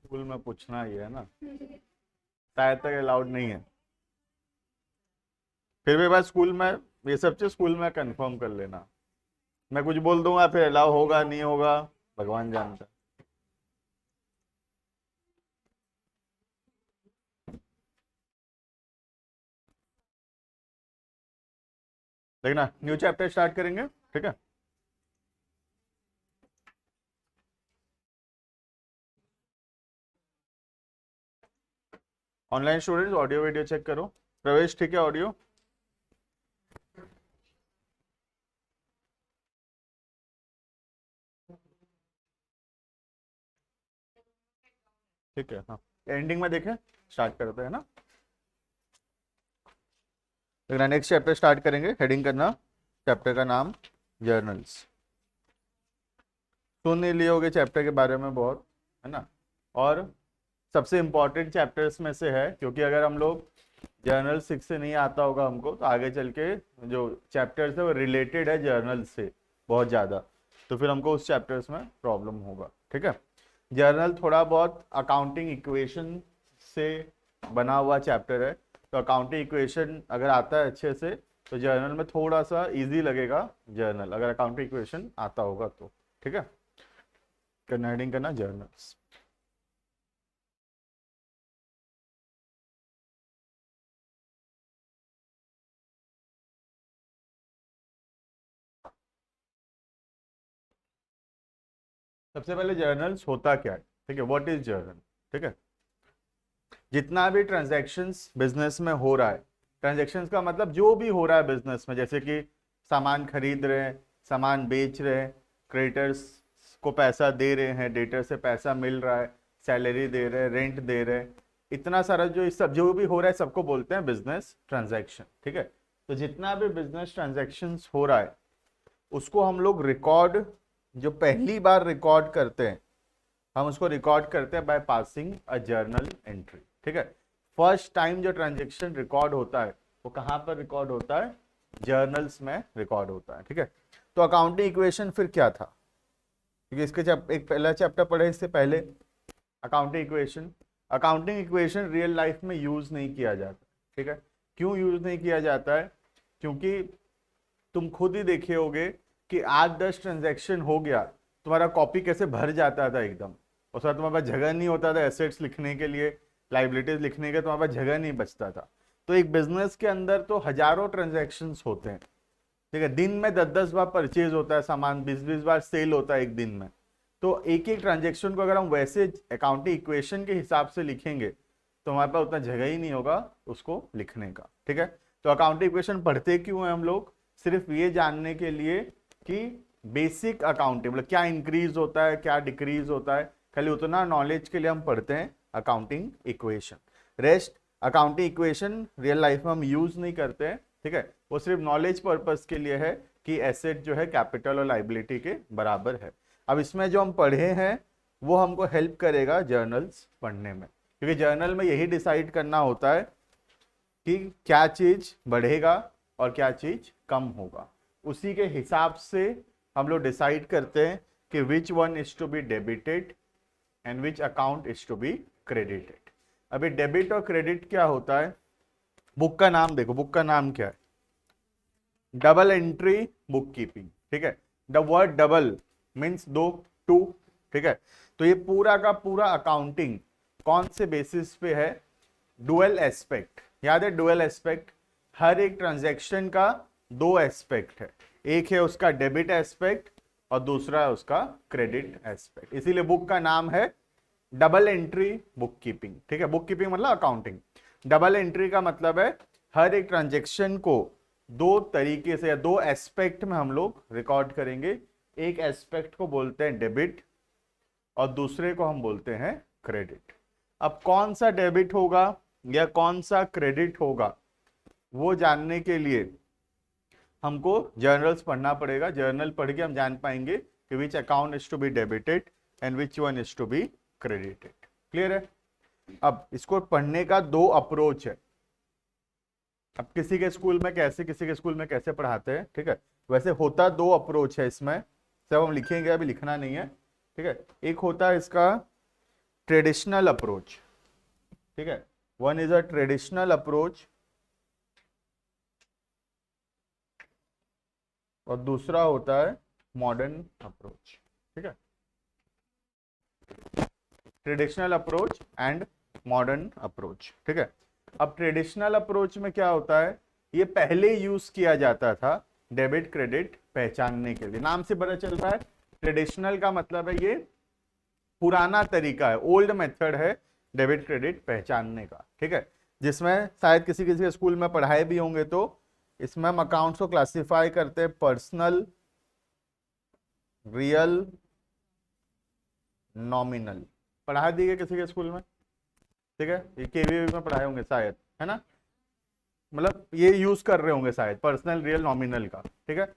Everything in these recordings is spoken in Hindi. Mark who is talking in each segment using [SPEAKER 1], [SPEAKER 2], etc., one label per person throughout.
[SPEAKER 1] स्कूल में पूछना ही है ना, शायद तक अलाउड नहीं है। फिर भी भाई स्कूल में ये सब चीज स्कूल में कंफर्म कर लेना। मैं कुछ बोल दूंगा फिर अलाउ होगा नहीं होगा, भगवान जानता है। देखना न्यू चैप्टर स्टार्ट करेंगे, ठीक है। Online students audio video check करो। प्रवेश ठीक है ऑडियो? ठीक है, हाँ। एंडिंग में देखें, स्टार्ट करते हैं ना। देखना नेक्स्ट चैप्टर स्टार्ट करेंगे, हेडिंग करना चैप्टर का नाम जर्नल्स। सुन ही लिए होगे चैप्टर के बारे में बहुत, है ना। और सबसे इम्पोर्टेंट चैप्टर्स में से है, क्योंकि अगर हम लोग जर्नल 6 से नहीं आता होगा हमको, तो आगे चल के जो चैप्टर्स है वो रिलेटेड है जर्नल से बहुत ज़्यादा, तो फिर हमको उस चैप्टर्स में प्रॉब्लम होगा, ठीक है। जर्नल थोड़ा बहुत अकाउंटिंग इक्वेशन से बना हुआ चैप्टर है, तो अकाउंटिंग इक्वेशन अगर आता है अच्छे से तो जर्नल में थोड़ा सा इजी लगेगा जर्नल, अगर अकाउंटिंग इक्वेशन आता होगा तो, ठीक है। करना हेडिंग करना जर्नल्स। सबसे पहले जर्नल्स होता क्या है, ठीक है, व्हाट इज जर्नल, ठीक है। जितना भी ट्रांजैक्शंस बिजनेस में हो रहा है, ट्रांजैक्शंस का मतलब जो भी हो रहा है बिजनेस में, जैसे कि सामान खरीद रहे हैं, सामान बेच रहे हैं, क्रेडिटर्स को पैसा दे रहे हैं, डेटर से पैसा मिल रहा है, सैलरी दे रहे हैं, रेंट दे रहे हैं, इतना सारा जो इस सब जो भी हो रहा है सबको बोलते हैं बिजनेस ट्रांजैक्शन, ठीक है। तो जितना भी बिजनेस ट्रांजैक्शंस हो रहा है उसको हम लोग रिकॉर्ड, जो पहली बार रिकॉर्ड करते हैं हम उसको रिकॉर्ड करते हैं by passing a journal entry, ठीक है। फर्स्ट टाइम जो ट्रांजेक्शन रिकॉर्ड होता है वो कहाँ पर रिकॉर्ड होता है, जर्नल्स में रिकॉर्ड होता है, ठीक है। तो अकाउंटिंग इक्वेशन फिर क्या था, क्योंकि इसके एक पहला चैप्टर पढ़े इससे पहले, accounting equation. Accounting equation real life में यूज नहीं किया जाता, ठीक है। क्यों यूज नहीं किया जाता है, क्योंकि तुम खुद ही देखे होगे कि 8-10 ट्रांजैक्शन हो गया, तुम्हारा कॉपी कैसे भर जाता था एकदम, उस बाद तुम्हारे पास जगह नहीं होता था एसेट्स लिखने के लिए, लाइबिलिटीज लिखने के, तुम्हारे पास जगह नहीं बचता था। तो एक बिजनेस के अंदर तो हजारों ट्रांजैक्शंस होते हैं, ठीक है। दिन में 10-10 बार परचेज होता है सामान, 20-20 बार सेल होता है एक दिन में। तो एक एक ट्रांजेक्शन को अगर हम वैसे अकाउंटिंग इक्वेशन के हिसाब से लिखेंगे तो हमारे पास उतना जगह ही नहीं होगा उसको लिखने का, ठीक है। तो अकाउंटिंग इक्वेशन पढ़ते क्यों है हम लोग, सिर्फ ये जानने के लिए कि बेसिक अकाउंटिंग मतलब क्या इंक्रीज होता है क्या डिक्रीज होता है, खाली उतना नॉलेज के लिए हम पढ़ते हैं accounting equation. Rest accounting equation real life में हम यूज नहीं करते हैं, ठीक है। वो सिर्फ नॉलेज पर्पस के लिए है कि एसेट जो है कैपिटल और लाइबिलिटी के बराबर है। अब इसमें जो हम पढ़े हैं वो हमको हेल्प करेगा जर्नल्स पढ़ने में, क्योंकि जर्नल में यही डिसाइड करना होता है कि क्या चीज बढ़ेगा और क्या चीज कम होगा, उसी के हिसाब से हम लोग डिसाइड करते हैं कि which one is to be debited and which account is to be credited. अभी डेबिट और क्रेडिट क्या होता है, बुक का नाम देखो, बुक का नाम क्या है, डबल एंट्री बुक कीपिंग, ठीक है। द वर्ड डबल मीन्स दो, टू, ठीक है। तो ये पूरा का पूरा अकाउंटिंग कौन से बेसिस पे है, डुअल एस्पेक्ट, याद है डुअल एस्पेक्ट, हर एक ट्रांजैक्शन का दो एस्पेक्ट है, एक है उसका डेबिट एस्पेक्ट और दूसरा है उसका क्रेडिट एस्पेक्ट, इसीलिए बुक का नाम है डबल एंट्री बुक कीपिंग, ठीक है। बुक कीपिंग मतलब अकाउंटिंग, डबल एंट्री का मतलब है हर एक ट्रांजेक्शन को दो तरीके से या दो एस्पेक्ट में हम लोग रिकॉर्ड करेंगे, एक एस्पेक्ट को बोलते हैं डेबिट और दूसरे को हम बोलते हैं क्रेडिट। अब कौन सा डेबिट होगा या कौन सा क्रेडिट होगा वो जानने के लिए हमको जर्नल्स पढ़ना पड़ेगा, जर्नल पढ़ के हम जान पाएंगे कि which account is to be debited and which one is to be credited. Clear है। अब इसको पढ़ने का दो अप्रोच है, अब किसी के स्कूल में कैसे किसी के स्कूल में कैसे पढ़ाते हैं, ठीक है। वैसे होता दो अप्रोच है इसमें, सब हम लिखेंगे, अभी लिखना नहीं है। ठीक है। एक होता है इसका ट्रेडिशनल अप्रोच, ठीक है, one is a traditional approach, और दूसरा होता है मॉडर्न अप्रोच, ठीक है। Traditional approach and modern approach, ठीक है। अब ट्रेडिशनल अप्रोच में क्या होता है, ये पहले यूज किया जाता था डेबिट क्रेडिट पहचानने के लिए, नाम से पता चल रहा है। ट्रेडिशनल का मतलब है ये पुराना तरीका है, ओल्ड मेथड है डेबिट क्रेडिट पहचानने का, ठीक है। जिसमें शायद किसी किसी स्कूल में पढ़ाए भी होंगे, तो इसमें हम अकाउंट्स को क्लासिफाई करते हैं पर्सनल, रियल, नॉमिनल। पढ़ा दिए किसी के स्कूल में, ठीक है, ये केवीएवी में पढ़ाए होंगे शायद, है ना, मतलब ये यूज कर रहे होंगे शायद पर्सनल रियल नॉमिनल का, ठीक है।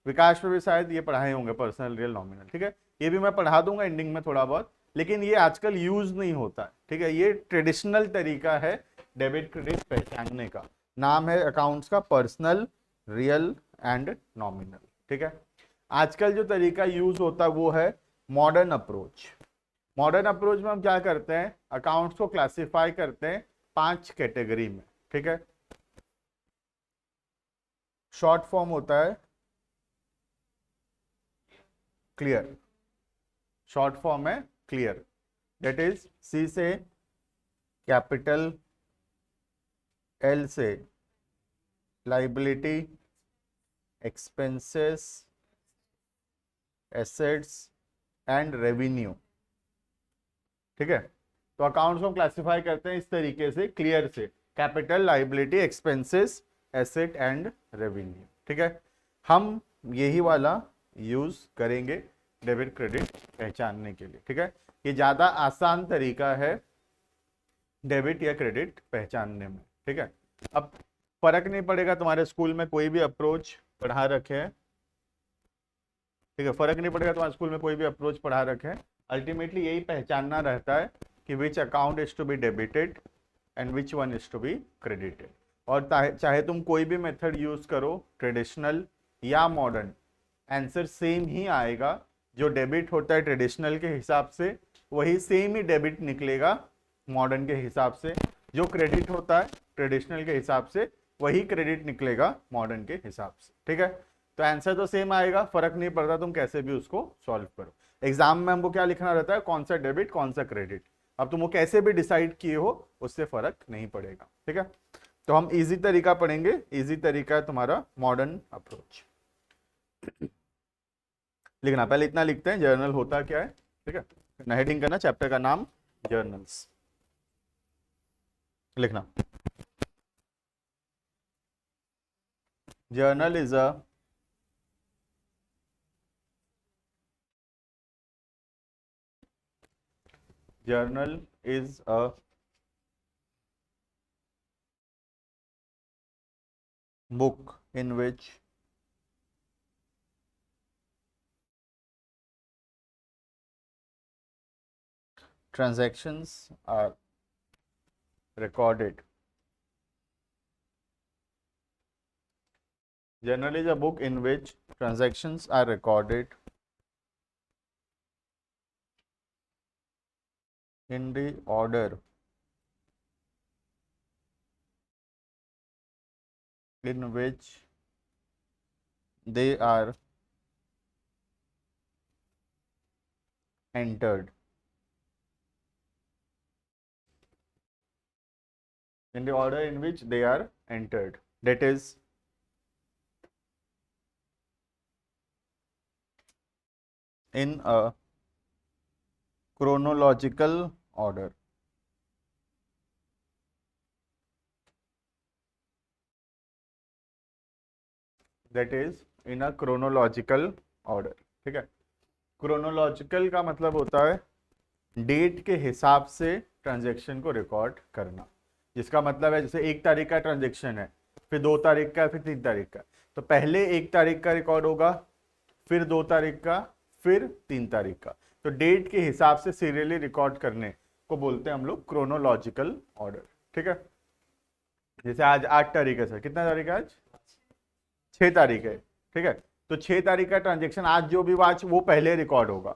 [SPEAKER 1] विकास में भी शायद ये पढ़ाए होंगे पर्सनल रियल नॉमिनल, ठीक है। ये भी मैं पढ़ा दूंगा एंडिंग में थोड़ा बहुत, लेकिन ये आजकल यूज नहीं होता है, ठीक है। ये ट्रेडिशनल तरीका है डेबिट क्रेडिट पहचानने का, नाम है अकाउंट्स का पर्सनल, रियल एंड नॉमिनल, ठीक है। आजकल जो तरीका यूज होता है वो है मॉडर्न अप्रोच। मॉडर्न अप्रोच में हम क्या करते हैं, अकाउंट्स को क्लासिफाई करते हैं 5 कैटेगरी में, ठीक है। शॉर्ट फॉर्म होता है क्लियर, शॉर्ट फॉर्म है क्लियर, दैट इज सी से कैपिटल, एल से liability, expenses, assets and revenue, ठीक है। तो अकाउंट्स को क्लासिफाई करते हैं इस तरीके से, क्लियर से, capital, liability, expenses, asset and revenue, ठीक है। हम यही वाला यूज करेंगे डेबिट क्रेडिट पहचानने के लिए, ठीक है। ये ज्यादा आसान तरीका है डेबिट या क्रेडिट पहचानने में, ठीक है। अब फर्क नहीं पड़ेगा तुम्हारे स्कूल में कोई भी अप्रोच पढ़ा रखे है, ठीक है, फर्क नहीं पड़ेगा तुम्हारे स्कूल में कोई भी अप्रोच पढ़ा रखे है, अल्टीमेटली यही पहचानना रहता है कि which account is to be debited and which one is to be credited. और चाहे तुम कोई भी मेथड यूज करो, ट्रेडिशनल या मॉडर्न, आंसर सेम ही आएगा। जो डेबिट होता है ट्रेडिशनल के हिसाब से, वही सेम ही डेबिट निकलेगा मॉडर्न के हिसाब से। जो क्रेडिट होता है ट्रेडिशनल के हिसाब से, वही क्रेडिट निकलेगा मॉडर्न के हिसाब से, ठीक है। तो आंसर तो सेम आएगा, फर्क नहीं पड़ता तुम कैसे भी उसको सॉल्व करो। एग्जाम में हमको क्या लिखना रहता है, कौन सा डेबिट कौन सा क्रेडिट। अब तुम वो कैसे भी डिसाइड किए हो, उससे फर्क नहीं पड़ेगा, ठीक है। तो हम इजी तरीका पढ़ेंगे, इजी तरीका है तुम्हारा मॉडर्न अप्रोच। लिखना पहले इतना लिखते हैं, जर्नल होता क्या है, ठीक है। हेडिंग करना चैप्टर का नाम जर्नल्स, लिखना journal is a journal is a book in which transactions are recorded. Journal is a book in which transactions are recorded in the order in which they are entered. In the order in which they are entered. That is, in a chronological order. That is, in a chronological order. ठीक है। क्रोनोलॉजिकल का मतलब होता है डेट के हिसाब से ट्रांजैक्शन को रिकॉर्ड करना, जिसका मतलब है जैसे 1 तारीख का ट्रांजैक्शन है, फिर 2 तारीख का, फिर 3 तारीख का, तो पहले 1 तारीख का रिकॉर्ड होगा, फिर 2 तारीख का, फिर 3 तारीख का। तो डेट के हिसाब से सीरियली रिकॉर्ड करने को बोलते हैं हम लोग क्रोनोलॉजिकल ऑर्डर, ठीक है। जैसे आज 8 तारीख है सर, कितना तारीख है आज, 6 तारीख है, ठीक है। तो 6 तारीख का ट्रांजेक्शन आज जो भी आज वो पहले रिकॉर्ड होगा,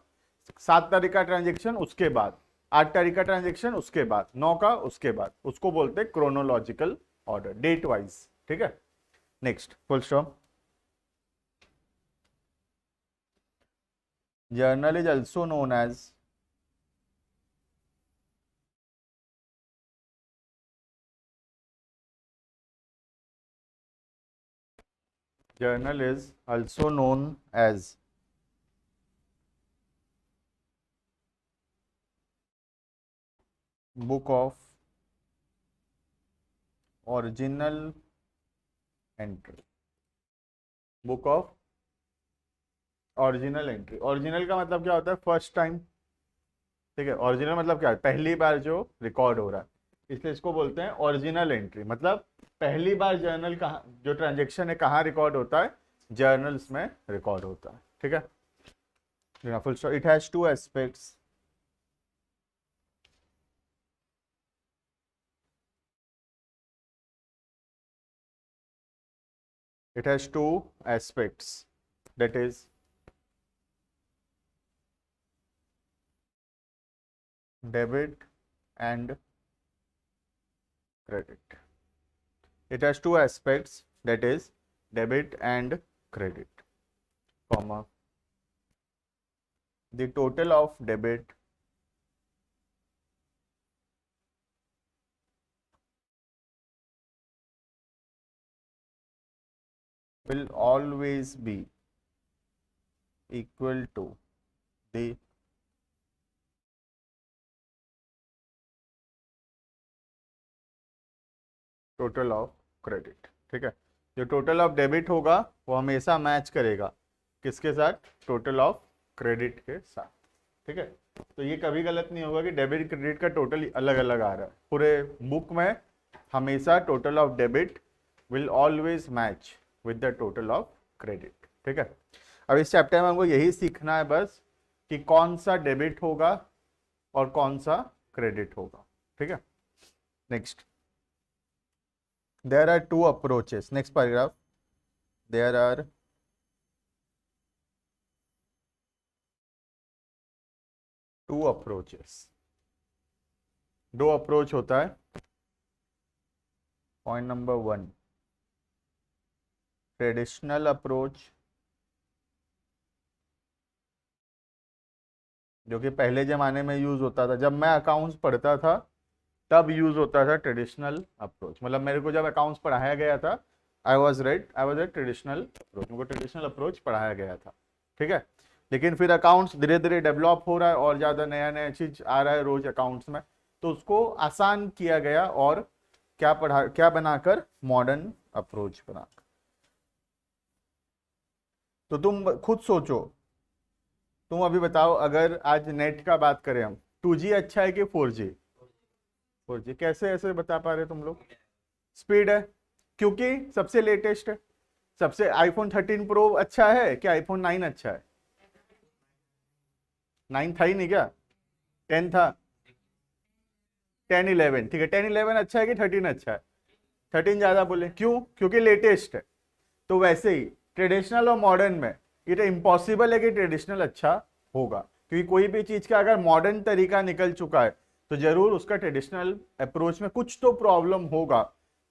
[SPEAKER 1] 7 तारीख का ट्रांजेक्शन उसके बाद, 8 तारीख का ट्रांजेक्शन उसके बाद, 9 का उसके बाद, उसको बोलते हैं क्रोनोलॉजिकल ऑर्डर, डेट वाइज। ठीक है, next full stop. Journal is also known as journal is also known as book of original entry, book of original entry. Original का मतलब क्या होता है? First time. ठीक है, ओरिजिनल मतलब क्या है? पहली बार जो रिकॉर्ड हो रहा है, इसलिए इसको बोलते हैं ओरिजिनल एंट्री। मतलब पहली बार जर्नल कहाँ, जो ट्रांजेक्शन है कहाँ रिकॉर्ड होता है? जर्नल्स में रिकॉर्ड होता है। ठीक है, full stop. It has two aspects, it has two aspects, that is debit and credit. It has two aspects, that is debit and credit, comma, the total of debit will always be equal to the total of credit. ठीक है, जो टोटल ऑफ डेबिट होगा वो हमेशा मैच करेगा किसके साथ? टोटल ऑफ क्रेडिट के साथ। ठीक है, तो ये कभी गलत नहीं होगा कि डेबिट क्रेडिट का टोटल अलग अलग आ रहा है। पूरे बुक में हमेशा total of debit will always match with the total of credit. ठीक है, अब इस चैप्टर में हमको यही सीखना है बस कि कौन सा डेबिट होगा और कौन सा क्रेडिट होगा। ठीक है, next, there are two approaches. Next paragraph, there are two approaches. दो अप्रोच होता है। पॉइंट नंबर 1, ट्रेडिशनल अप्रोच, जो कि पहले जमाने में यूज होता था। जब मैं अकाउंट्स पढ़ता था तब यूज होता था ट्रेडिशनल अप्रोच। मतलब मेरे को जब अकाउंट्स पढ़ाया गया था, I was a traditional approach, मुझको ट्रेडिशनल अप्रोच पढ़ाया गया था। ठीक है, लेकिन फिर अकाउंट्स धीरे धीरे डेवलप हो रहा है और ज़्यादा नया नया चीज आ रहा है रोज अकाउंट्स में, तो उसको आसान किया गया और क्या बनाकर? मॉडर्न अप्रोच बनाकर। तो तुम खुद सोचो, तुम अभी बताओ, अगर आज नेट का बात करें हम, 2G अच्छा है कि 4G? 4G। कैसे ऐसे बता पा रहे तुम लोग? स्पीड है, क्योंकि सबसे लेटेस्ट है। सबसे आईफोन 13 प्रो अच्छा है कि आईफोन 9 अच्छा है? 9 था ही नहीं क्या? 10 था। 10 11, ठीक है, 10 11 अच्छा है कि 13 अच्छा है? 13 ज्यादा बोले, क्यों? क्योंकि लेटेस्ट है। तो वैसे ही ट्रेडिशनल और मॉडर्न में ये तो इम्पॉसिबल है कि ट्रेडिशनल अच्छा होगा, क्योंकि कोई भी चीज का अगर मॉडर्न तरीका निकल चुका है तो जरूर उसका ट्रेडिशनल अप्रोच में कुछ तो प्रॉब्लम होगा,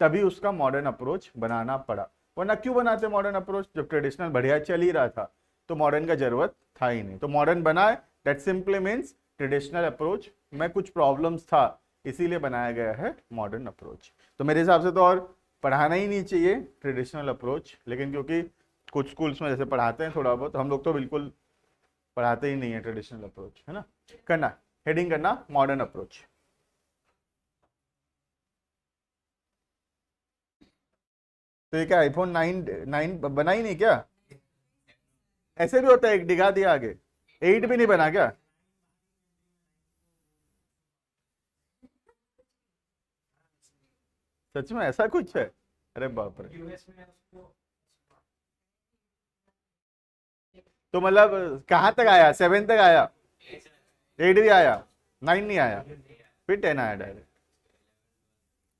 [SPEAKER 1] तभी उसका मॉडर्न अप्रोच बनाना पड़ा। वरना क्यों बनाते मॉडर्न अप्रोच? जब ट्रेडिशनल बढ़िया चल ही रहा था तो मॉडर्न का जरूरत था ही नहीं, तो मॉडर्न बनाए, that simply means traditional approach में कुछ प्रॉब्लम्स था, इसीलिए बनाया गया है मॉडर्न अप्रोच। तो मेरे हिसाब से तो और पढ़ाना ही नहीं चाहिए ट्रेडिशनल अप्रोच, लेकिन क्योंकि कुछ स्कूल्स में जैसे पढ़ाते हैं थोड़ा बहुत, हम लोग तो बिल्कुल पढ़ाते ही नहीं है ट्रेडिशनल अप्रोच, है ना। करना, हेडिंग करना मॉडर्न अप्रोच। तो ये क्या आईफोन 9 बना ही नहीं क्या? ऐसे भी होता है, एक डिगा दिया आगे, 8 भी नहीं बना क्या? सच में ऐसा कुछ है? अरे बाप रे। तो मतलब कहाँ तक आया? 7 तक आया? 8 भी आया, 9 नहीं आया, फिर 10 आया डायरेक्ट,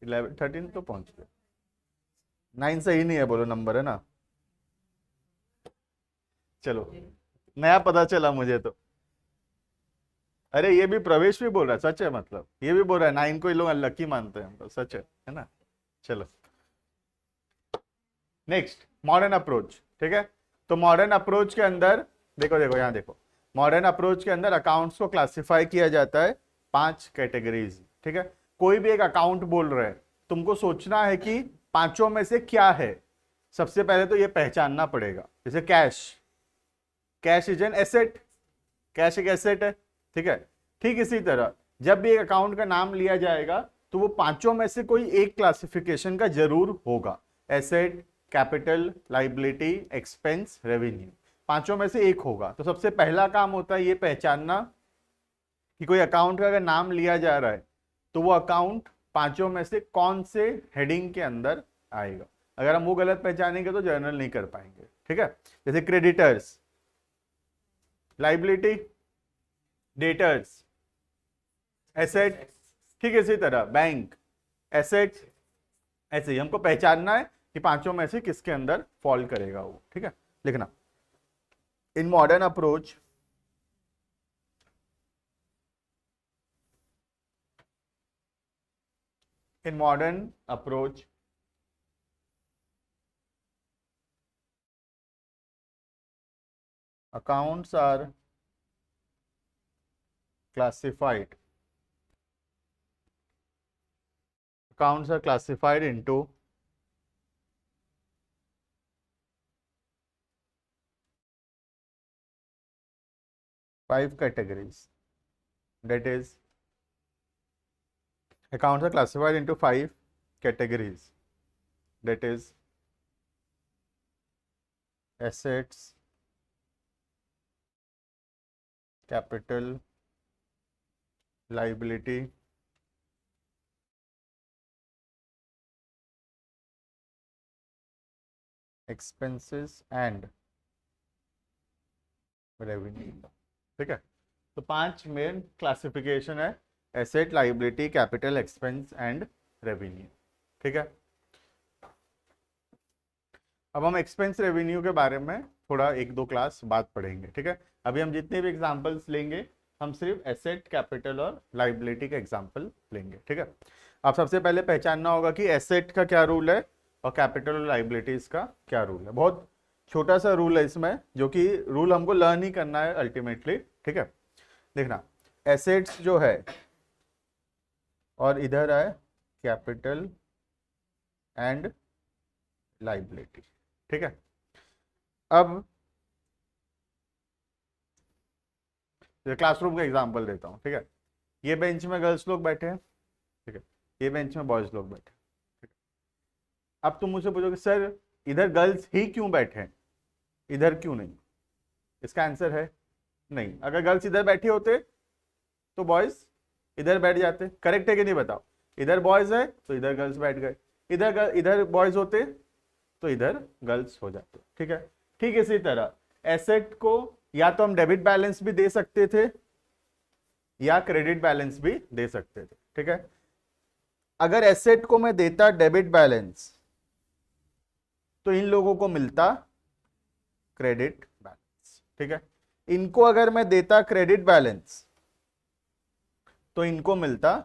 [SPEAKER 1] 11 13 तो पहुंच गया। 9 सही नहीं है बोलो, नंबर है ना। चलो, नया पता चला मुझे तो। अरे ये भी प्रवेश भी बोल रहा है, सच है, मतलब ये भी बोल रहा है 9 को ये लोग लकी मानते हैं, तो सच है ना। चलो नेक्स्ट, मॉडर्न अप्रोच। ठीक है, तो मॉडर्न अप्रोच के अंदर देखो देखो यहाँ देखो, मॉडर्न अप्रोच के अंदर अकाउंट्स को क्लासिफाई किया जाता है 5 कैटेगरीज। ठीक है, कोई भी एक अकाउंट बोल रहे हैं, तुमको सोचना है कि पांचों में से क्या है। सबसे पहले तो ये पहचानना पड़ेगा, जैसे cash, cash is an asset, cash एक एसेट है। ठीक है, ठीक इसी तरह जब भी एक अकाउंट का नाम लिया जाएगा तो वो पांचों में से कोई एक क्लासिफिकेशन का जरूर होगा, asset, capital, liability, expense, revenue, पांचों में से एक होगा। तो सबसे पहला काम होता है ये पहचानना कि कोई अकाउंट का अगर नाम लिया जा रहा है तो वो अकाउंट पांचों में से कौन से हेडिंग के अंदर आएगा। अगर हम वो गलत पहचानेंगे तो जर्नल नहीं कर पाएंगे। ठीक है, जैसे क्रेडिटर्स, लाइबिलिटी, डेटर्स, एसेट, ठीक है, इसी तरह बैंक, एसेट, ऐसे ही हमको पहचानना है कि पांचों में से किसके अंदर फॉल करेगा वो। ठीक है, लिखना, in modern approach accounts are classified into 5 categories. That is, accounts are classified into 5 categories. That is, assets, capital, liability, expenses and revenue. ठीक है, तो 5 मेन क्लासिफिकेशन है, asset, liability, capital, expense and revenue. ठीक है, अब हम एक्सपेंस रेवेन्यू के बारे में थोड़ा 1-2 क्लास बाद पढ़ेंगे। ठीक है, अभी हम जितने भी एग्जांपल्स लेंगे हम सिर्फ एसेट, कैपिटल और लाइबिलिटी के एग्जांपल लेंगे। ठीक है, अब सबसे पहले पहचानना होगा कि एसेट का क्या रूल है और कैपिटल और लाइबिलिटीज का क्या रूल है। बहुत छोटा सा रूल है इसमें, जो कि रूल हमको लर्न ही करना है अल्टीमेटली। ठीक है, देखना, एसेट्स जो है और इधर है कैपिटल एंड लाइबिलिटी। ठीक है, अब क्लासरूम का एग्जांपल देता हूं। ठीक है, ये बेंच में गर्ल्स लोग बैठे हैं, ठीक है, ये बेंच में बॉयज लोग बैठे हैं। ठीक है, अब तुम मुझसे पूछोगे सर इधर गर्ल्स ही क्यों बैठे हैं, इधर क्यों नहीं? इसका आंसर है नहीं। अगर गर्ल्स इधर बैठे होते तो बॉयज इधर बैठ जाते। करेक्ट है कि नहीं बताओ? इधर बॉयज है तो इधर गर्ल्स बैठ गए, इधर बॉयज होते तो इधर गर्ल्स हो जाते। ठीक है, ठीक इसी तरह एसेट को या तो हम डेबिट बैलेंस भी दे सकते थे या क्रेडिट बैलेंस भी दे सकते थे। ठीक है, अगर एसेट को मैं देता डेबिट बैलेंस तो इन लोगों को मिलता क्रेडिट बैलेंस। ठीक है, इनको अगर मैं देता क्रेडिट बैलेंस तो इनको मिलता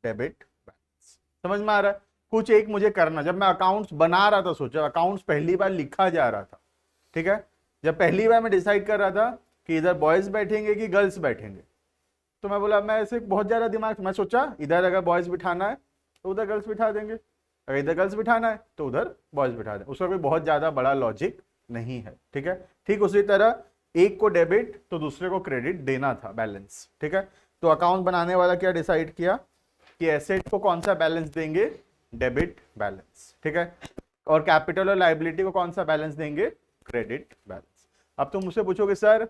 [SPEAKER 1] डेबिट बैलेंस। समझ में आ रहा है? कुछ एक मुझे करना, जब मैं अकाउंट्स बना रहा था, सोचा अकाउंट्स पहली बार लिखा जा रहा था। ठीक है, जब पहली बार मैं डिसाइड कर रहा था कि इधर बॉयज बैठेंगे कि गर्ल्स बैठेंगे, तो मैं बोला, मैं ऐसे बहुत ज्यादा दिमाग, मैं सोचा इधर अगर बॉयज बिठाना है तो उधर गर्ल्स बिठा देंगे, अगर इधर गर्ल्स बिठाना है तो उधर बॉयज बिठा देंगे। उसका कोई बहुत ज्यादा बड़ा लॉजिक नहीं है। ठीक है, ठीक उसी तरह एक को डेबिट तो दूसरे को क्रेडिट देना था, बैलेंस। ठीक है, तो अकाउंट बनाने वाला क्या डिसाइड किया कि एसेट को कौन सा बैलेंस देंगे, डेबिट बैलेंस। ठीक है, और कैपिटल और लायबिलिटी को कौन सा बैलेंस देंगे, क्रेडिट बैलेंस। अब तुम मुझसे पूछोगे सर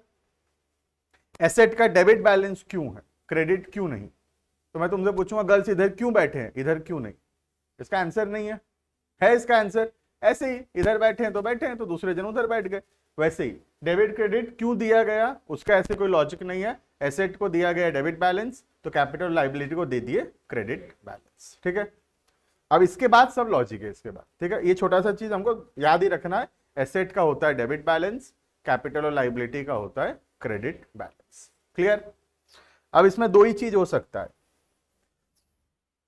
[SPEAKER 1] एसेट का डेबिट बैलेंस क्यों है, क्रेडिट क्यों नहीं? तो मैं तुमसे पूछूंगा गर्ल्स इधर क्यों बैठे हैं, इधर क्यों नहीं? इसका आंसर नहीं है इसका आंसर ऐसे ही, इधर बैठे हैं तो बैठे हैं, तो दूसरे जन उधर बैठ गए। वैसे ही डेबिट क्रेडिट क्यों दिया गया, उसका ऐसे कोई लॉजिक नहीं है। एसेट को दिया गया डेबिट बैलेंस तो कैपिटल लायबिलिटी को दे दिए क्रेडिट बैलेंस। ठीक है, अब इसके बाद सब लॉजिक है इसके बाद। ठीक है, ये छोटा सा चीज हमको याद ही रखना है, एसेट का होता है डेबिट बैलेंस, कैपिटल और लायबिलिटी का होता है क्रेडिट बैलेंस। क्लियर? अब इसमें दो ही चीज हो सकता है,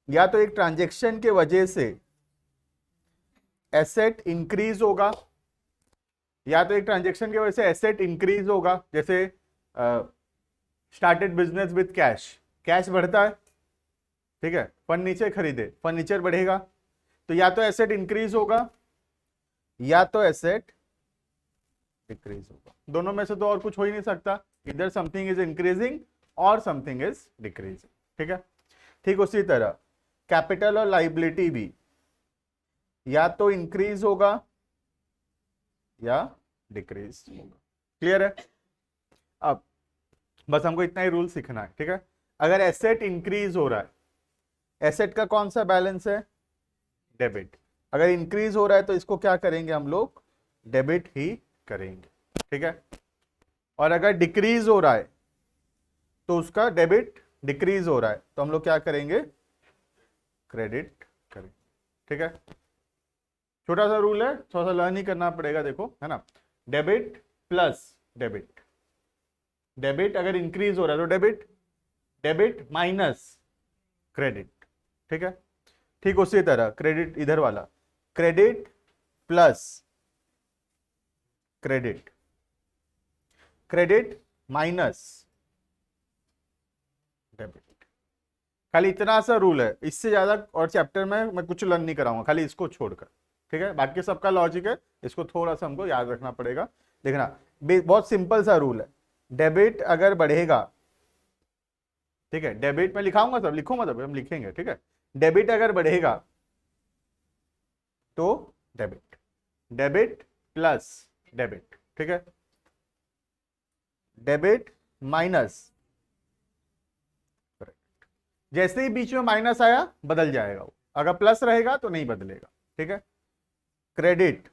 [SPEAKER 1] या तो एक ट्रांजेक्शन के वजह से एसेट इंक्रीज होगा, या तो एक ट्रांजेक्शन की वजह से एसेट इंक्रीज होगा। जैसे started business with cash, cash बढ़ता है, ठीक है, फर्नीचर खरीदे, फर्नीचर बढ़ेगा, तो या तो एसेट इंक्रीज होगा या तो एसेट डिक्रीज होगा। दोनों में से तो और कुछ हो ही नहीं सकता, इधर समथिंग इज इंक्रीजिंग और समथिंग इज डिक्रीजिंग, ठीक है। ठीक उसी तरह कैपिटल और लाइबिलिटी भी या तो इंक्रीज होगा या डिक्रीज होगा। क्लियर है? अब बस हमको इतना ही रूल सीखना है, ठीक है। अगर एसेट इंक्रीज हो रहा है, एसेट का कौन सा बैलेंस है? डेबिट। अगर इंक्रीज हो रहा है तो इसको क्या करेंगे हम लोग? डेबिट ही करेंगे, ठीक है। और अगर डिक्रीज हो रहा है तो उसका डेबिट डिक्रीज हो रहा है तो हम लोग क्या करेंगे? क्रेडिट करेंगे, ठीक है। छोटा सा रूल है, थोड़ा सा लर्न ही करना पड़ेगा, देखो, है ना। डेबिट प्लस डेबिट, डेबिट अगर इंक्रीज हो रहा है तो डेबिट, डेबिट माइनस क्रेडिट, ठीक है। ठीक उसी तरह क्रेडिट, इधर वाला credit plus credit, credit minus debit. खाली इतना सा रूल है, इससे ज्यादा और चैप्टर में मैं कुछ लर्न नहीं कराऊंगा, खाली इसको छोड़कर, ठीक है। बाकी सबका लॉजिक है, इसको थोड़ा सा हमको याद रखना पड़ेगा। देखना, बहुत सिंपल सा रूल है। डेबिट अगर बढ़ेगा, ठीक है, डेबिट में लिखाऊंगा, सब लिखो मतलब हम लिखेंगे, ठीक है। डेबिट अगर बढ़ेगा तो डेबिट, डेबिट प्लस डेबिट, ठीक है। डेबिट माइनस, जैसे ही बीच में माइनस आया बदल जाएगा वो, अगर प्लस रहेगा तो नहीं बदलेगा, ठीक है। क्रेडिट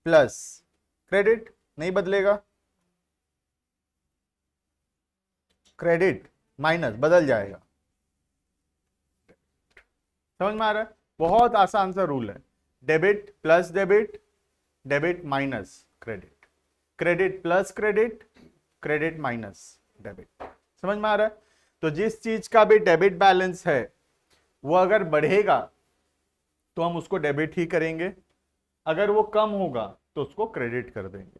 [SPEAKER 1] प्लस क्रेडिट नहीं बदलेगा, क्रेडिट माइनस बदल जाएगा। समझ में आ रहा है? बहुत आसान सा रूल है। Debit plus debit, debit minus credit, credit plus credit, credit minus debit. समझ में आ रहा है? तो जिस चीज का भी डेबिट बैलेंस है वो अगर बढ़ेगा तो हम उसको डेबिट ही करेंगे, अगर वो कम होगा तो उसको क्रेडिट कर देंगे।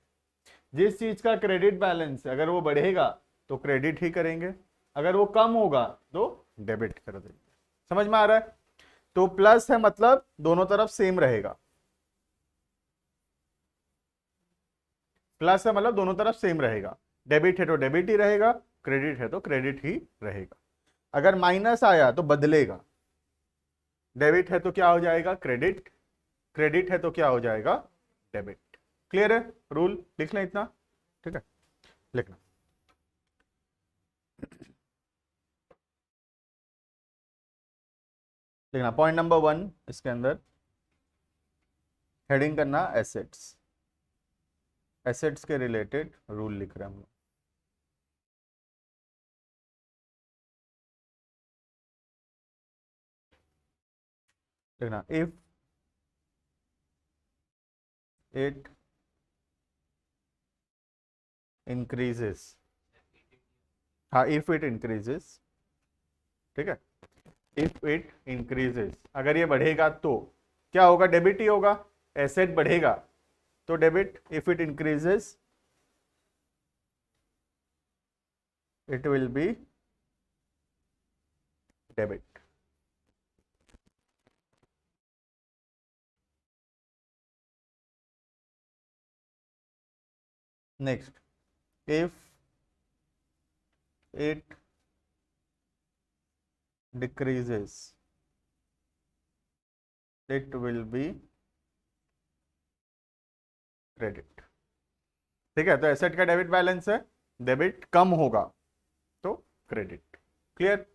[SPEAKER 1] जिस चीज का क्रेडिट बैलेंस है अगर वो बढ़ेगा तो क्रेडिट ही करेंगे, अगर वो कम होगा तो डेबिट कर देंगे। समझ में आ रहा है? तो प्लस है मतलब दोनों तरफ सेम रहेगा, प्लस है मतलब दोनों तरफ सेम रहेगा। डेबिट है तो डेबिट ही रहेगा, क्रेडिट है तो क्रेडिट ही रहेगा। अगर माइनस आया तो बदलेगा, डेबिट है तो क्या हो जाएगा? क्रेडिट, क्रेडिट है तो क्या हो जाएगा? डेबिट। क्लियर है? रूल लिख लें इतना, ठीक है, लिखना। लिखना पॉइंट नंबर 1, इसके अंदर हेडिंग करना एसेट्स, एसेट्स के रिलेटेड रूल लिख रहे हैं हम लोग। लिखना इफ इट इंक्रीजेस, हाँ इफ इट इंक्रीजेस, ठीक है। इफ इट इंक्रीजेस, अगर ये बढ़ेगा तो क्या होगा? डेबिट ही होगा। एसेट बढ़ेगा तो debit, if it increases it will be debit. Next, if it decreases it will be credit, ठीक है। तो एसेट का डेबिट बैलेंस है, डेबिट कम होगा तो क्रेडिट। क्लियर?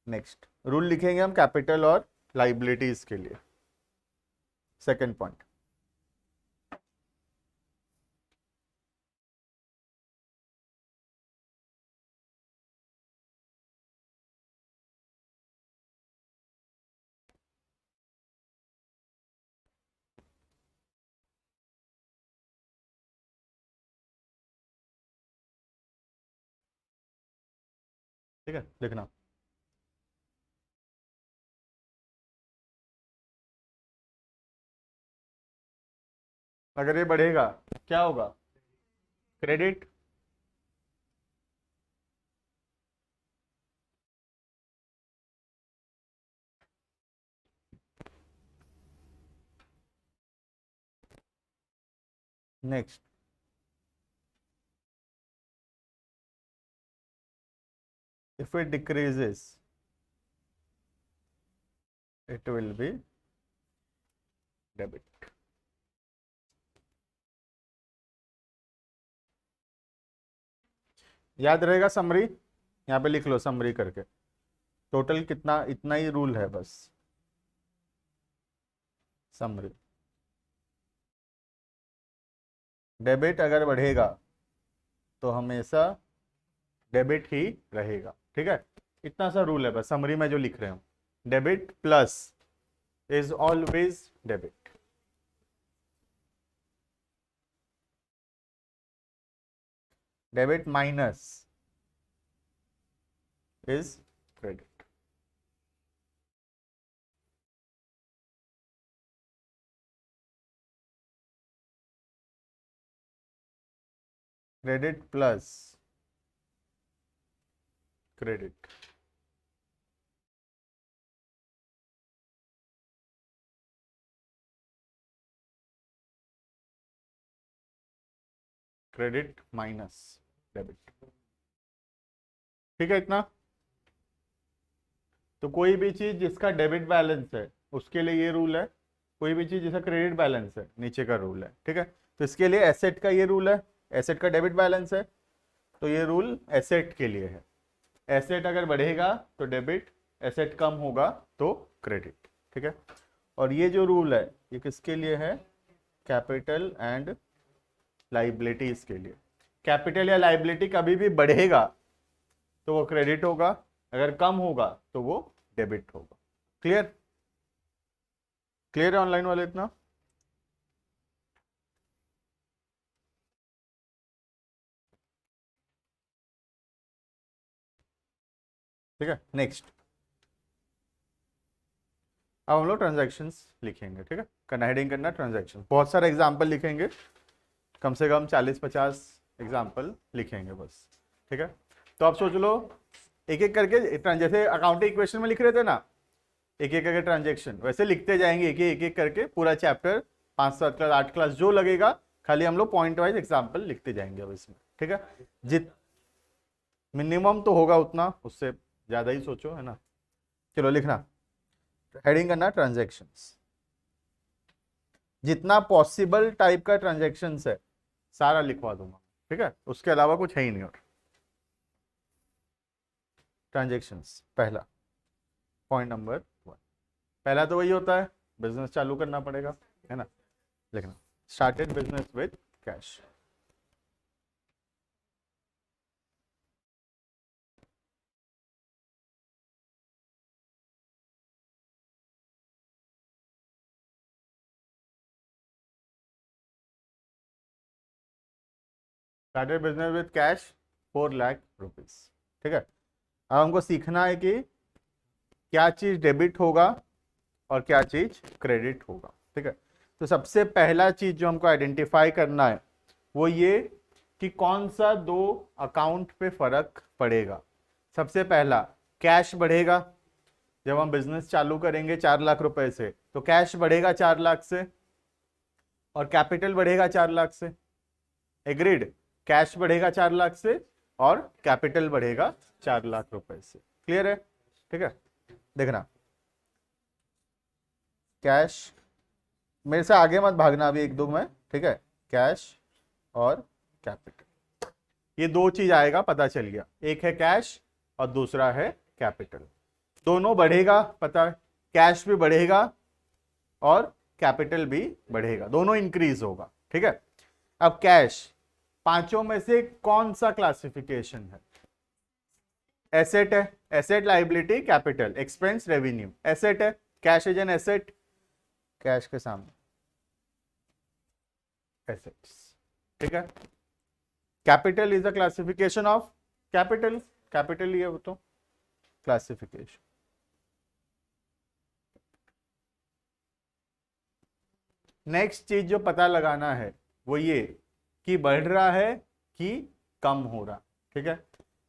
[SPEAKER 1] नेक्स्ट रूल लिखेंगे हम कैपिटल और लाइबिलिटीज के लिए। सेकंड पॉइंट, ठीक है, लिखना। अगर ये बढ़ेगा क्या होगा? Credit. Next, if it decreases it will be debit। याद रहेगा समरी, यहाँ पे लिख लो समरी करके। टोटल कितना, इतना ही रूल है बस, समरी। डेबिट अगर बढ़ेगा तो हमेशा डेबिट ही रहेगा, ठीक है। इतना सा रूल है बस, समरी में जो लिख रहे हूं। Debit plus is always debit. Debit minus is credit. Credit plus credit. Credit minus debit, ठीक है इतना। तो कोई भी चीज जिसका डेबिट बैलेंस है उसके लिए ये रूल है, कोई भी चीज जिसका क्रेडिट बैलेंस है नीचे का रूल है, ठीक है। तो इसके लिए एसेट का ये रूल है, एसेट का डेबिट बैलेंस है तो ये रूल एसेट के लिए है। एसेट अगर बढ़ेगा तो डेबिट, एसेट कम होगा तो क्रेडिट, ठीक है। और ये जो रूल है ये किसके लिए है? कैपिटल एंड लाइबिलिटीज के लिए। कैपिटल या लाइबिलिटी कभी भी बढ़ेगा तो वो क्रेडिट होगा, अगर कम होगा तो वो डेबिट होगा। क्लियर? क्लियर है ऑनलाइन वाले इतना? ठीक है, नेक्स्ट। अब हम लोग ट्रांजैक्शंस लिखेंगे, ठीक है। करना, हेडिंग करना ट्रांजैक्शन। बहुत सारे एग्जाम्पल लिखेंगे, कम से कम 40-50 एग्जाम्पल लिखेंगे बस, ठीक है। तो आप सोच लो एक एक करके, जैसे अकाउंटिंग इक्वेशन में लिख रहे थे ना, एक एक करके ट्रांजेक्शन, वैसे लिखते जाएंगे एक एक करके पूरा चैप्टर, 5-7 क्लास 8 क्लास जो लगेगा, खाली हम लोग पॉइंट वाइज एग्जाम्पल लिखते जाएंगे अब इसमें, ठीक है। जित मिनिमम तो होगा उतना, उससे ज्यादा ही सोचो, है ना। चलो लिखना, हेडिंग करना ट्रांजेक्शन्स। जितना पॉसिबल टाइप का ट्रांजेक्शन्स है सारा लिखवा दूंगा, ठीक है, उसके अलावा कुछ है ही नहीं। और ट्रांजेक्शन्स पहला, पॉइंट नंबर 1, पहला तो वही होता है, बिजनेस चालू करना पड़ेगा, है ना। लिखना, started business with cash. Started business with cash 4 lakh rupees, ठीक है। अब हमको सीखना है कि क्या चीज डेबिट होगा और क्या चीज क्रेडिट होगा, ठीक है। तो सबसे पहला चीज जो हमको आइडेंटिफाई करना है वो ये कि कौन सा दो अकाउंट पे फर्क पड़ेगा। सबसे पहला, कैश बढ़ेगा। जब हम बिजनेस चालू करेंगे 4 लाख रुपए से तो कैश बढ़ेगा 4 लाख से और कैपिटल बढ़ेगा 4 लाख से। एग्रीड? कैश बढ़ेगा 4 लाख से और कैपिटल बढ़ेगा 4 लाख रुपए से। क्लियर है? ठीक है, देखना, कैश, मेरे से आगे मत भागना अभी एक दो में, ठीक है। कैश और कैपिटल, ये दो चीज आएगा, पता चल गया, एक है कैश और दूसरा है कैपिटल। दोनों बढ़ेगा, पता है, कैश भी बढ़ेगा और कैपिटल भी बढ़ेगा, दोनों इंक्रीज होगा, ठीक है। अब कैश, पांचों में से कौन सा क्लासिफिकेशन है? एसेट है, asset, liability, capital, expense, revenue. Asset है, cash is an asset, cash के सामने एसेट्स, ठीक है। Capital is a classification of capital, capital ही है वो तो, क्लासिफिकेशन। नेक्स्ट चीज जो पता लगाना है वो ये कि बढ़ रहा है कि कम हो रहा, ठीक है।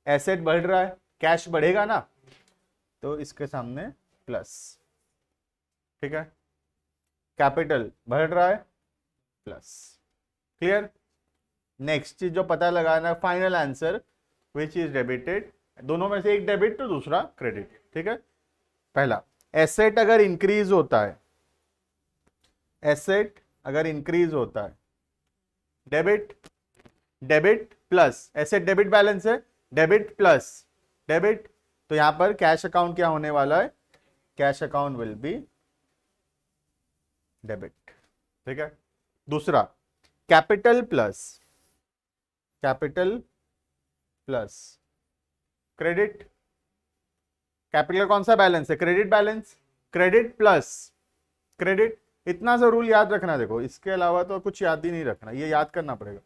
[SPEAKER 1] एसेट बढ़ रहा है, कैश बढ़ेगा ना, तो इसके सामने प्लस, ठीक है। कैपिटल बढ़ रहा है, प्लस। क्लियर। नेक्स्ट चीज जो पता लगाना है, final answer which is debited, दोनों में से एक डेबिट तो दूसरा क्रेडिट, ठीक है। पहला, एसेट अगर इंक्रीज होता है, एसेट अगर इंक्रीज होता है, debit, debit plus, asset debit balance है, डेबिट प्लस डेबिट, तो यहां पर कैश अकाउंट क्या होने वाला है, cash account will be debit, ठीक है। दूसरा, capital plus, capital plus credit, capital कौन सा बैलेंस है, credit balance, credit plus credit. इतना सा रूल याद रखना, देखो इसके अलावा तो कुछ याद ही नहीं रखना, ये याद करना पड़ेगा।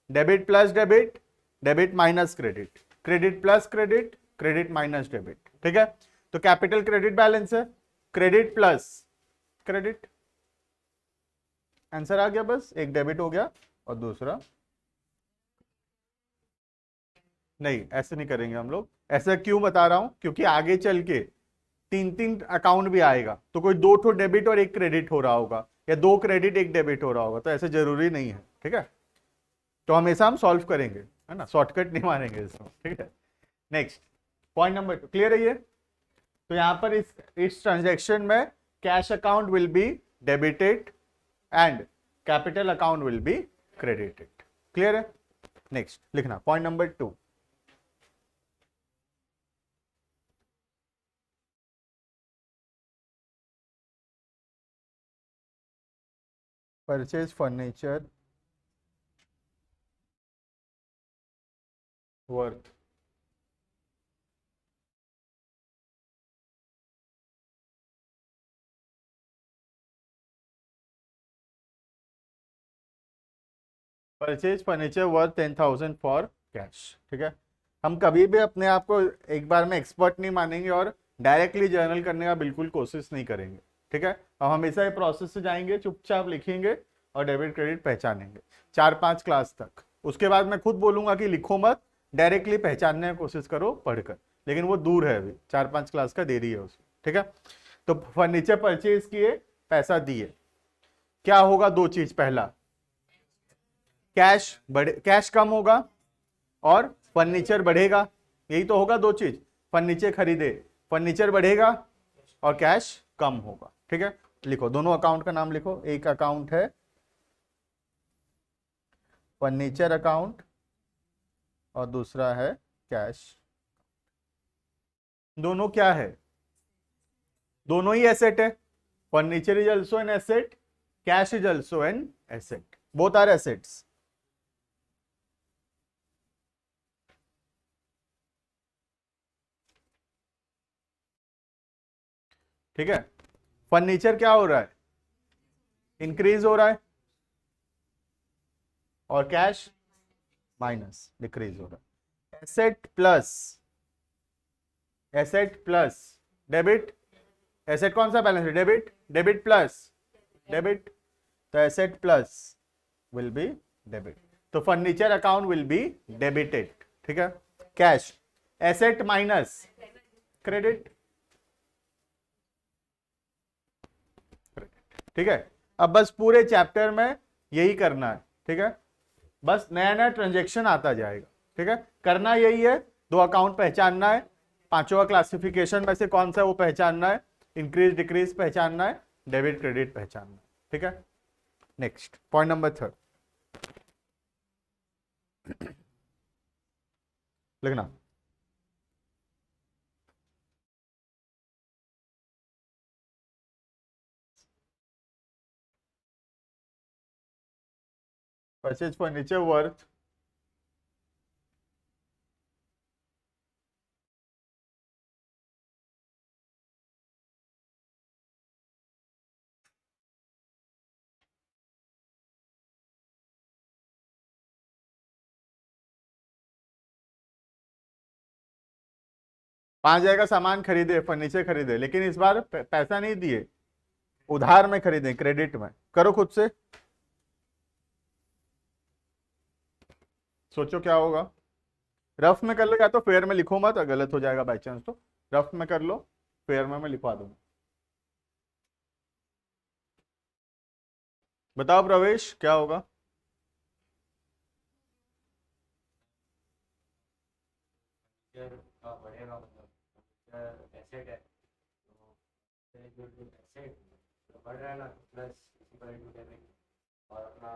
[SPEAKER 1] Debit plus debit, debit minus credit, credit plus credit, credit minus debit, ठीक है। तो कैपिटल क्रेडिट बैलेंस है, क्रेडिट प्लस क्रेडिट, आंसर आ गया, बस एक डेबिट हो गया और दूसरा नहीं। ऐसे नहीं करेंगे हम लोग, ऐसा क्यों बता रहा हूं, क्योंकि आगे चल के तीन तीन अकाउंट भी आएगा, तो कोई दो ठो डेबिट और एक क्रेडिट हो रहा होगा, या दो क्रेडिट एक डेबिट हो रहा होगा, तो ऐसे जरूरी नहीं है, ठीक है। तो हमेशा हम सॉल्व करेंगे, है ना, शॉर्टकट नहीं मारेंगे इसमें, ठीक है। नेक्स्ट पॉइंट नंबर 2, क्लियर है ये। तो यहां पर इस ट्रांजैक्शन में cash account will be debited and capital account will B credited, clear है। नेक्स्ट लिखना point number 2, purchase furniture worth purchase furniture worth 10,000 for cash, ठीक है। हम कभी भी अपने आप को एक बार में एक्सपर्ट नहीं मानेंगे और डायरेक्टली जर्नल करने का बिल्कुल कोशिश नहीं करेंगे, ठीक है। हम हमेशा ये प्रोसेस से जाएंगे, चुपचाप लिखेंगे और डेबिट क्रेडिट पहचानेंगे 4-5 क्लास तक। उसके बाद मैं खुद बोलूंगा कि लिखो मत, डायरेक्टली पहचानने की कोशिश करो पढ़कर, लेकिन वो दूर है, अभी 4-5 क्लास का देरी है उसमें, ठीक है। तो फर्नीचर परचेज किए, पैसा दिए, क्या होगा, दो चीज, पहला कैश बढ़े, कैश कम होगा और फर्नीचर बढ़ेगा, यही तो होगा दो चीज। फर्नीचर खरीदे, फर्नीचर बढ़ेगा और कैश कम होगा, ठीक है। लिखो दोनों अकाउंट का नाम लिखो, एक अकाउंट है फर्नीचर अकाउंट और दूसरा है कैश। दोनों क्या है, दोनों ही एसेट है। Furniture is also an asset, cash is also an asset, both are assets, ठीक है। फर्नीचर क्या हो रहा है, इंक्रीज हो रहा है, और कैश माइनस डिक्रीज हो रहा है। Asset plus, asset plus debit, asset कौन सा बैलेंस है, डेबिट, डेबिट प्लस डेबिट, तो asset plus will be debit, तो furniture account will be debited, ठीक है। कैश, एसेट माइनस क्रेडिट, ठीक है। अब बस पूरे चैप्टर में यही करना है, ठीक है। बस नया नया ट्रांजेक्शन आता जाएगा, ठीक है। करना यही है, दो अकाउंट पहचानना है, पांचवा क्लासिफिकेशन में से कौन सा है वो पहचानना है, इंक्रीज डिक्रीज पहचानना है, डेबिट क्रेडिट पहचानना है, ठीक है। नेक्स्ट पॉइंट नंबर 3 लिखना, परचेज फर्नीचर वर्थ 5,000 का सामान खरीदे, फर्नीचर खरीदे, लेकिन इस बार पैसा नहीं दिए, उधार में खरीदे, क्रेडिट में। करो खुद से, सोचो क्या होगा। रफ में कर लो, या तो फेयर में लिखो मत, गलत हो जाएगा बाई चांस तो। रफ में कर लो, फेयर में मैं लिखवा दूंगा। बताओ प्रवेश, क्या होगा।
[SPEAKER 2] का बढ़ेगा, मतलब एसेट है तो एसेट तो बढ़ रहा है ना, प्लस इक्वल टू डेबिट। और अपना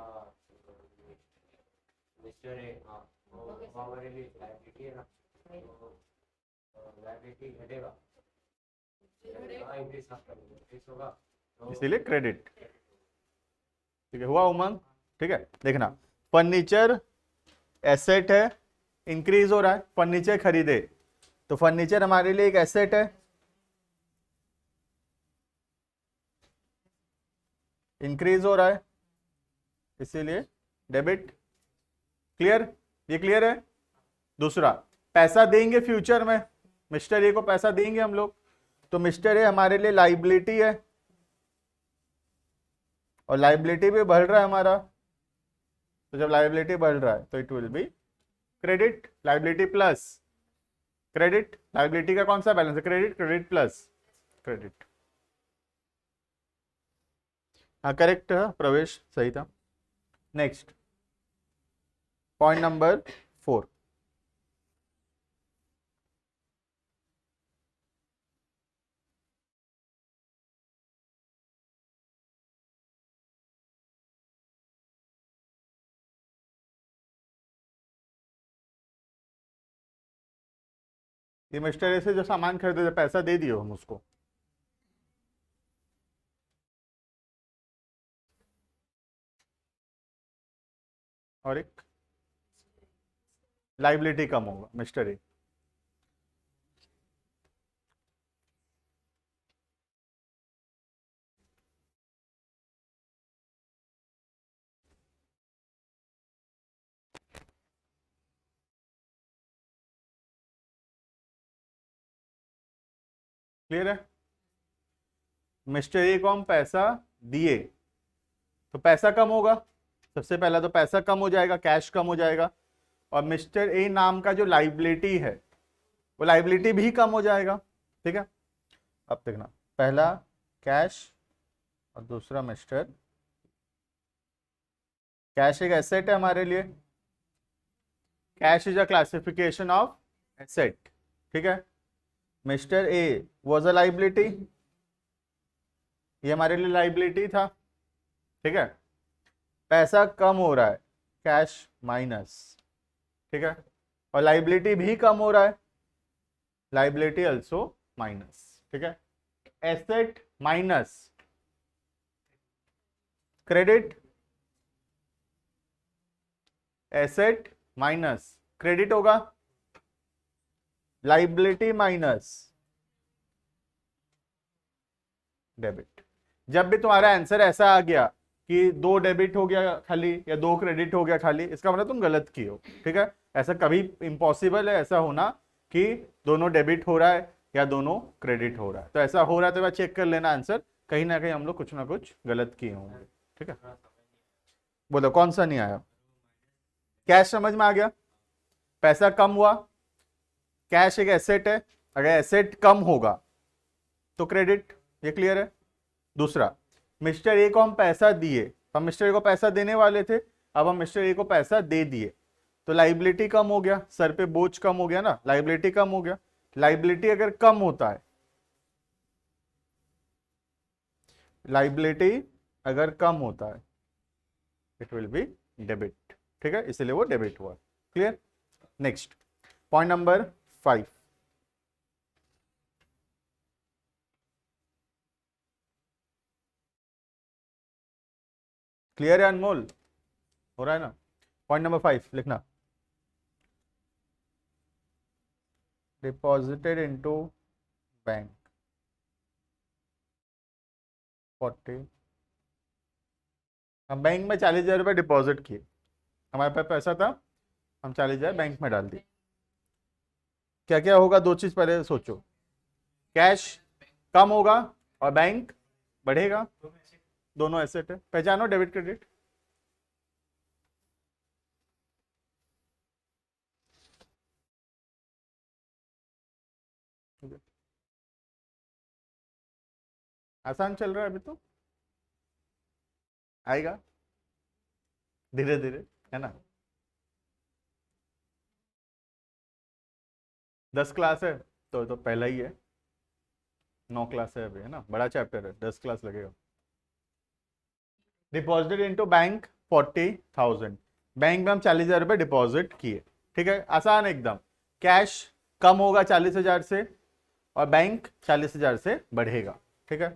[SPEAKER 2] मिस्टर है, हाँ, वो हमारे लिए लायबिलिटी है ना, तो लायबिलिटी घटेगा, इंक्रीज होगा तो
[SPEAKER 1] इसीलिए क्रेडिट। ठीक है, हुआ उमंग। ठीक है, देखना, फर्नीचर एसेट है, इंक्रीज हो रहा है, फर्नीचर खरीदे, तो फर्नीचर हमारे लिए एक एसेट है, इंक्रीज हो रहा है, इसीलिए डेबिट। क्लियर, ये क्लियर है। दूसरा, पैसा देंगे फ्यूचर में, मिस्टर ए को पैसा देंगे हम लोग, तो मिस्टर ए हमारे लिए लाइबिलिटी है, और लाइबिलिटी भी बढ़ रहा है हमारा, तो जब लाइबिलिटी बढ़ रहा है तो it will be credit. Liability plus credit, liability का कौन सा बैलेंस है, क्रेडिट, क्रेडिट प्लस क्रेडिट। हाँ करेक्ट है प्रवेश, सही था। Next, point number 4। ये मिस्टर ए से जो सामान खरीदे थे, पैसा दे दियो हम उसको, और एक लाइबिलिटी कम होगा मिस्टर ए। क्लियर है, मिस्टर ए को हम पैसा दिए तो पैसा कम होगा, सबसे पहला तो पैसा कम हो जाएगा, कैश कम हो जाएगा, और मिस्टर ए नाम का जो लाइबिलिटी है वो लाइबिलिटी भी कम हो जाएगा। ठीक है, अब देखना, पहला कैश और दूसरा मिस्टर। कैश एक एसेट है हमारे लिए, cash is a classification of asset. ठीक है, mister A was a liability, ये हमारे लिए लाइबिलिटी था। ठीक है, पैसा कम हो रहा है, कैश माइनस। ठीक है, और लाइबिलिटी भी कम हो रहा है, लाइबिलिटी ऑल्सो माइनस। ठीक है, asset minus credit, asset minus credit होगा, लाइबिलिटी माइनस डेबिट। जब भी तुम्हारा आंसर ऐसा आ गया कि 2 डेबिट हो गया खाली या 2 क्रेडिट हो गया खाली, इसका मतलब तुम गलत किए हो। ठीक है, ऐसा कभी इम्पॉसिबल है ऐसा होना कि दोनों डेबिट हो रहा है या दोनों क्रेडिट हो रहा है। तो ऐसा हो रहा है तो वह चेक कर लेना आंसर, कहीं ना कहीं हम लोग कुछ ना कुछ गलत किए होंगे। ठीक है, बोलो कौन सा नहीं आया। कैश समझ में आ गया, पैसा कम हुआ, कैश एक एसेट है, अगर एसेट कम होगा तो क्रेडिट, ये क्लियर है। दूसरा, मिस्टर ए को हम पैसा दिए, हम मिस्टर ए को पैसा देने वाले थे, अब हम मिस्टर ए को पैसा दे दिए, तो लाइबिलिटी कम हो गया, सर पे बोझ कम हो गया ना, लाइबिलिटी कम हो गया। लाइबिलिटी अगर कम होता है, लाइबिलिटी अगर कम होता है इट विल बी डेबिट। ठीक है, इसलिए वो डेबिट हुआ। Clear. Next, point number 5। Clear है अनमोल, हो रहा है ना। पॉइंट नंबर 5 लिखना, डिपॉजिटेड इनटू बैंक 40। हम बैंक में 40,000 रुपये डिपॉजिट किए, हमारे पास पैसा था, हम 40,000 बैंक में डाल दिए। क्या क्या होगा, दो चीज पहले सोचो, कैश कम होगा और बैंक बढ़ेगा, दोनों एसेट है, पहचानो डेबिट क्रेडिट। आसान चल रहा है अभी तो, आएगा धीरे धीरे, है ना। 10 क्लास है तो पहला ही है, 9 क्लास है अभी, है ना, बड़ा चैप्टर है, 10 क्लास लगेगा। डिपॉजिट इनटू बैंक 40,000, बैंक में हम 40,000 रुपए डिपॉजिट किए, ठीक है, आसान एकदम। कैश कम होगा 40,000 से और बैंक 40,000 से बढ़ेगा, ठीक है।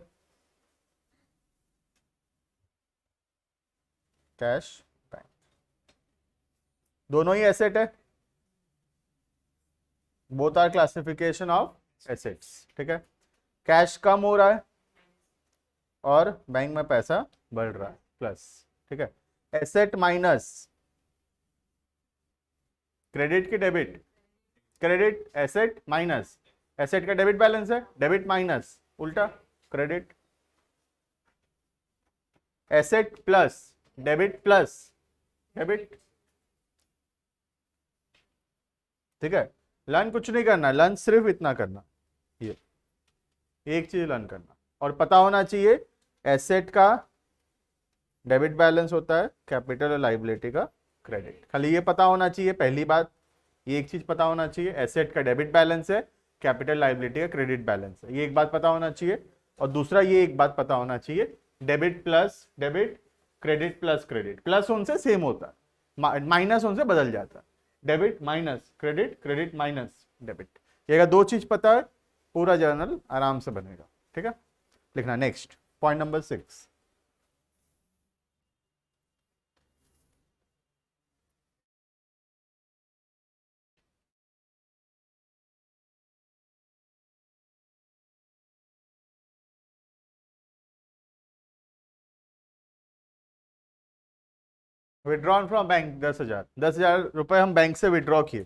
[SPEAKER 1] कैश बैंक दोनों ही एसेट है, both are classification of assets, ठीक है। कैश कम हो रहा है और बैंक में पैसा बढ़ रहा है, प्लस, ठीक है। एसेट माइनस क्रेडिट की debit, credit asset minus, asset का डेबिट बैलेंस है, डेबिट माइनस उल्टा credit, asset plus debit plus debit, ठीक है। लर्न कुछ नहीं करना, लर्न सिर्फ इतना करना, ये एक चीज लर्न करना, और पता होना चाहिए एसेट का डेबिट बैलेंस होता है, कैपिटल और लाइबिलिटी का क्रेडिट, खाली ये पता होना चाहिए पहली बात, ये एक चीज पता होना चाहिए, एसेट का डेबिट बैलेंस है, कैपिटल लाइबिलिटी का क्रेडिट बैलेंस है, ये एक बात पता होना चाहिए। और दूसरा ये एक बात पता होना चाहिए, debit plus debit, credit plus credit, plus उनसे सेम होता है, माइनस उनसे बदल जाता है, debit minus credit, credit minus debit, ये अगर दो चीज पता है पूरा जर्नल आराम से बनेगा, ठीक है। लिखना next point number 6, withdrawn from bank 10,000, 10,000 रुपए हम बैंक से विड्रॉ किए,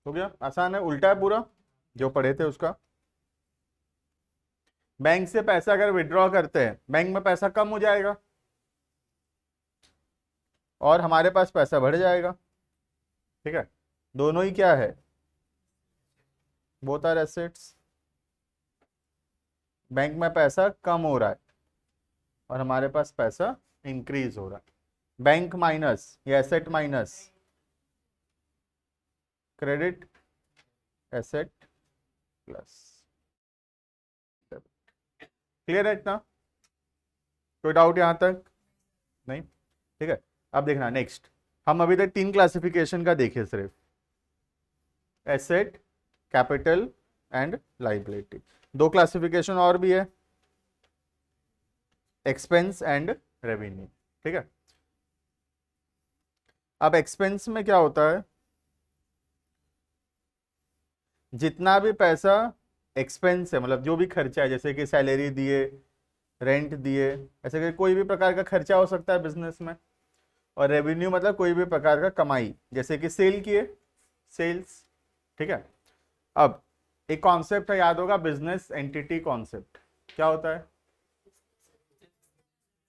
[SPEAKER 1] हो गया, आसान है, उल्टा है पूरा जो पढ़े थे उसका। बैंक से पैसा अगर विड्रॉ करते हैं, बैंक में पैसा कम हो जाएगा और हमारे पास पैसा बढ़ जाएगा, ठीक है। दोनों ही क्या है, बोथ आर एसेट्स, बैंक में पैसा कम हो रहा है और हमारे पास पैसा इंक्रीज हो रहा है, बैंक माइनस या asset minus credit, asset plus, clear है इतना, कोई डाउट यहां तक नहीं, ठीक है। अब देखना नेक्स्ट, हम अभी तक 3 क्लासिफिकेशन का देखे सिर्फ, asset, capital and liability, 2 classification और भी है, एक्सपेंस एंड रेवेन्यू, ठीक है। अब एक्सपेंस में क्या होता है, जितना भी पैसा एक्सपेंस है, मतलब जो भी खर्चा है, जैसे कि सैलरी दिए, रेंट दिए, ऐसे कि कोई भी प्रकार का खर्चा हो सकता है बिजनेस में, और रेवेन्यू मतलब कोई भी प्रकार का कमाई, जैसे कि सेल किए, सेल्स, ठीक है। अब एक कॉन्सेप्ट है, याद होगा, बिजनेस एंटिटी कॉन्सेप्ट, क्या होता है,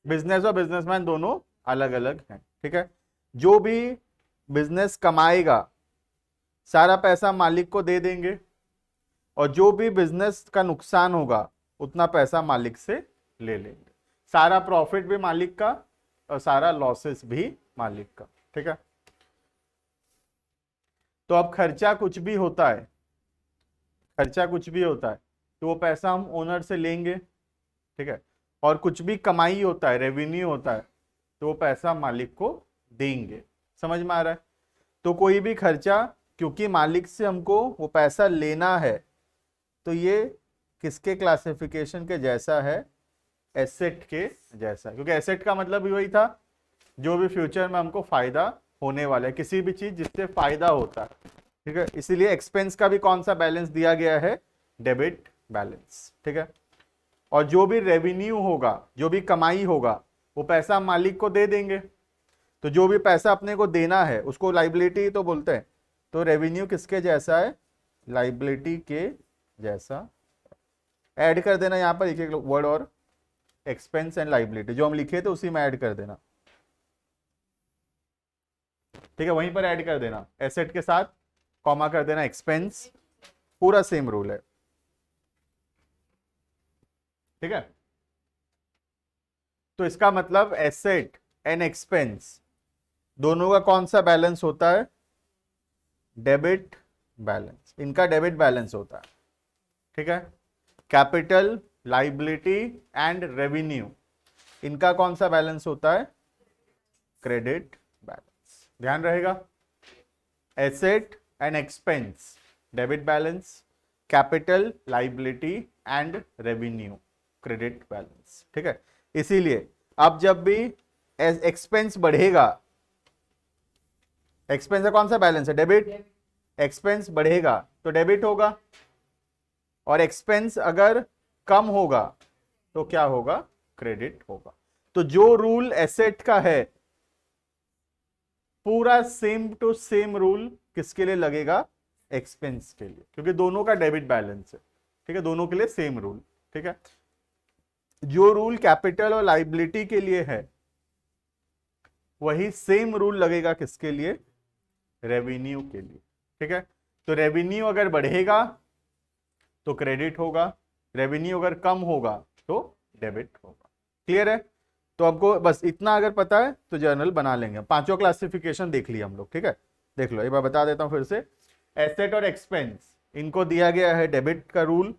[SPEAKER 1] बिजनेस और बिजनेसमैन दोनों अलग अलग हैं, ठीक है। जो भी बिजनेस कमाएगा सारा पैसा मालिक को दे देंगे, और जो भी बिजनेस का नुकसान होगा उतना पैसा मालिक से ले लेंगे, सारा प्रॉफिट भी मालिक का और सारा लॉसेस भी मालिक का, ठीक है। तो अब खर्चा कुछ भी होता है, खर्चा कुछ भी होता है तो वो पैसा हम ओनर से लेंगे, ठीक है, और कुछ भी कमाई होता है, रेवेन्यू होता है, तो वो पैसा मालिक को देंगे, समझ में आ रहा है। तो कोई भी खर्चा, क्योंकि मालिक से हमको वो पैसा लेना है, तो ये किसके क्लासिफिकेशन के जैसा है? एसेट के जैसा, क्योंकि एसेट का मतलब भी वही था, जो भी फ्यूचर में हमको फायदा होने वाला है, किसी भी चीज जिससे फायदा होता है, ठीक है। इसीलिए एक्सपेंस का भी कौन सा बैलेंस दिया गया है? डेबिट बैलेंस, ठीक है। और जो भी रेवेन्यू होगा, जो भी कमाई होगा, वो पैसा मालिक को दे देंगे, तो जो भी पैसा अपने को देना है उसको लाइबिलिटी तो बोलते हैं। तो रेवेन्यू किसके जैसा है? लाइबिलिटी के जैसा। ऐड कर देना यहाँ पर एक एक वर्ड और, एक्सपेंस एंड लाइबिलिटी जो हम लिखे थे उसी में ऐड कर देना, ठीक है। वहीं पर ऐड कर देना, एसेट के साथ कॉमा कर देना एक्सपेंस, पूरा सेम रूल है, ठीक है। तो इसका मतलब एसेट एंड एक्सपेंस दोनों का कौन सा बैलेंस होता है? Debit balance. इनका डेबिट बैलेंस होता है, ठीक है। कैपिटल, लाइबिलिटी एंड रेवेन्यू, इनका कौन सा बैलेंस होता है? Credit balance. ध्यान रहेगा, asset and expense debit balance, capital, liability and revenue credit balance, ठीक है। इसीलिए अब जब भी एक्सपेंस बढ़ेगा, एक्सपेंस का कौन सा बैलेंस है? डेबिट। एक्सपेंस बढ़ेगा तो डेबिट होगा, और एक्सपेंस अगर कम होगा तो क्या होगा? क्रेडिट होगा। तो जो रूल एसेट का है, पूरा सेम टू सेम रूल किसके लिए लगेगा? एक्सपेंस के लिए, क्योंकि दोनों का डेबिट बैलेंस है, ठीक है। दोनों के लिए सेम रूल, ठीक है। जो रूल कैपिटल और लाइबिलिटी के लिए है, वही सेम रूल लगेगा किसके लिए? रेवेन्यू के लिए, ठीक है। तो रेवेन्यू अगर बढ़ेगा तो क्रेडिट होगा, रेवेन्यू अगर कम होगा तो डेबिट होगा। क्लियर है? तो आपको बस इतना अगर पता है तो जर्नल बना लेंगे। पांचों क्लासिफिकेशन देख लिया हम लोग, ठीक है। देख लो, एक बार बता देता हूं फिर से। एसेट और एक्सपेंस, इनको दिया गया है डेबिट का रूल,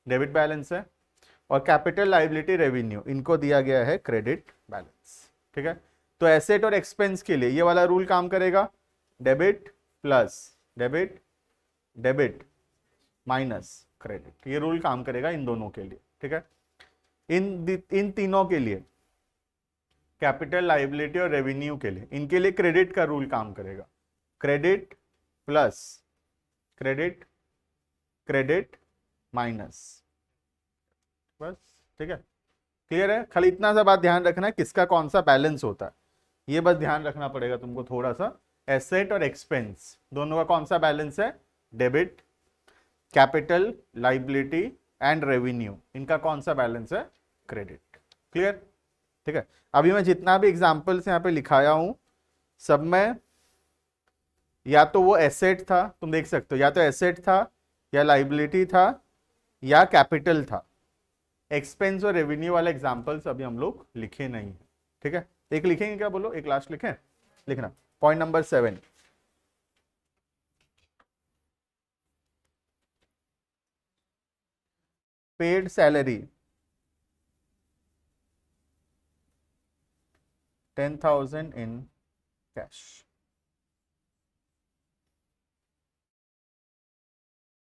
[SPEAKER 1] डेबिट बैलेंस है। और कैपिटल, लाइबिलिटी, रेवेन्यू, इनको दिया गया है क्रेडिट बैलेंस, ठीक है। तो एसेट और एक्सपेंस के लिए ये वाला रूल काम करेगा, debit plus debit, debit minus credit, ये रूल काम करेगा इन दोनों के लिए, ठीक है। इन तीनों के लिए, कैपिटल, लाइबिलिटी और रेवेन्यू के लिए, इनके लिए क्रेडिट का रूल काम करेगा, credit plus credit, credit minus, बस, ठीक है। क्लियर है? खाली इतना सा बात ध्यान रखना है, किसका कौन सा बैलेंस होता है, ये बस ध्यान रखना पड़ेगा तुमको थोड़ा सा। एसेट और एक्सपेंस दोनों का कौन सा बैलेंस है? Debit, capital, liability and revenue, इनका कौन सा बैलेंस है? क्रेडिट। क्लियर? ठीक है। अभी मैं जितना भी एग्जांपल्स यहाँ पे लिखाया हूं, सब में या तो वो एसेट था, तुम देख सकते हो, या तो एसेट था, या लाइबिलिटी था, या कैपिटल था। एक्सपेंस और रेवेन्यू वाले एग्जांपल्स अभी हम लोग लिखे नहीं है, ठीक है। एक लिखेंगे क्या? बोलो, एक लास्ट लिखें? लिखना point number 7, paid salary 10,000 in cash.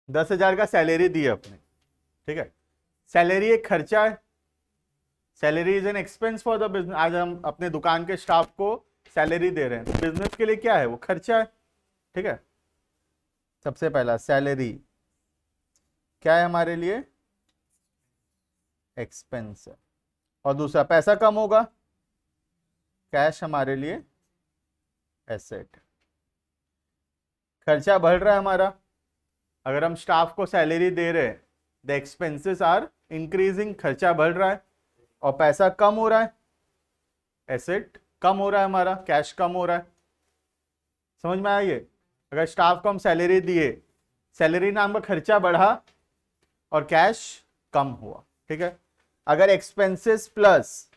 [SPEAKER 1] 10,000 का सैलरी दी अपने, ठीक है। सैलरी एक खर्चा है, salary is an expense for the business. आज हम अपने दुकान के स्टाफ को सैलरी दे रहे हैं, बिजनेस के लिए क्या है? वो खर्चा है, ठीक है। सबसे पहला सैलरी क्या है हमारे लिए? एक्सपेंस है। और दूसरा, पैसा कम होगा, कैश हमारे लिए एसेट। खर्चा बढ़ रहा है हमारा, अगर हम स्टाफ को सैलरी दे रहे हैं, द एक्सपेंसेस आर इंक्रीजिंग, खर्चा बढ़ रहा है, और पैसा कम हो रहा है, एसेट कम हो रहा है हमारा, कैश कम हो रहा है। समझ में आया ये? अगर स्टाफ को हम सैलरी दिए, सैलरी नाम का खर्चा बढ़ा और कैश कम हुआ, ठीक है। अगर एक्सपेंसेस प्लस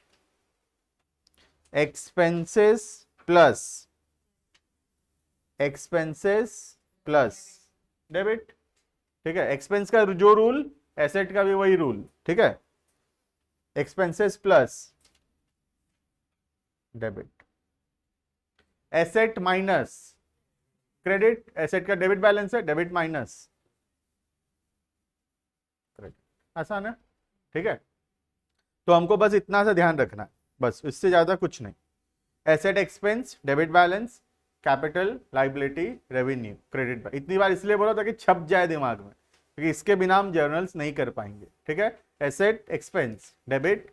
[SPEAKER 1] डेबिट, ठीक है। एक्सपेंस का जो रूल, एसेट का भी वही रूल, ठीक है। Expenses plus debit, asset minus credit asset का डेबिट बैलेंस है, डेबिट माइनस क्रेडिट, आसान है, ठीक है। तो हमको बस इतना सा ध्यान रखना है, बस इससे ज्यादा कुछ नहीं। Asset expense, debit balance, capital, liability, revenue, credit, इतनी बार इसलिए बोला था कि छप जाए दिमाग में, क्योंकि इसके बिना हम जर्नल्स नहीं कर पाएंगे, ठीक है। Asset expense, debit,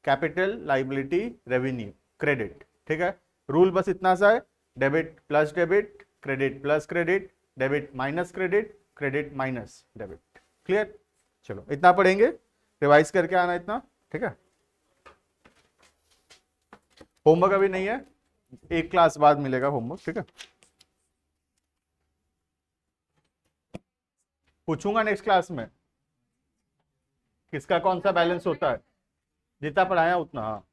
[SPEAKER 1] capital, liability, revenue, credit, ठीक है। रूल बस इतना सा है, debit plus debit, credit plus credit, debit minus credit, credit minus debit. Clear? चलो इतना पढ़ेंगे, रिवाइज करके आना इतना, ठीक है। होमवर्क अभी नहीं है, एक क्लास बाद मिलेगा होमवर्क, ठीक है। पूछूंगा नेक्स्ट क्लास में किसका कौन सा बैलेंस होता है, जितना पढ़ाया उतना, हाँ।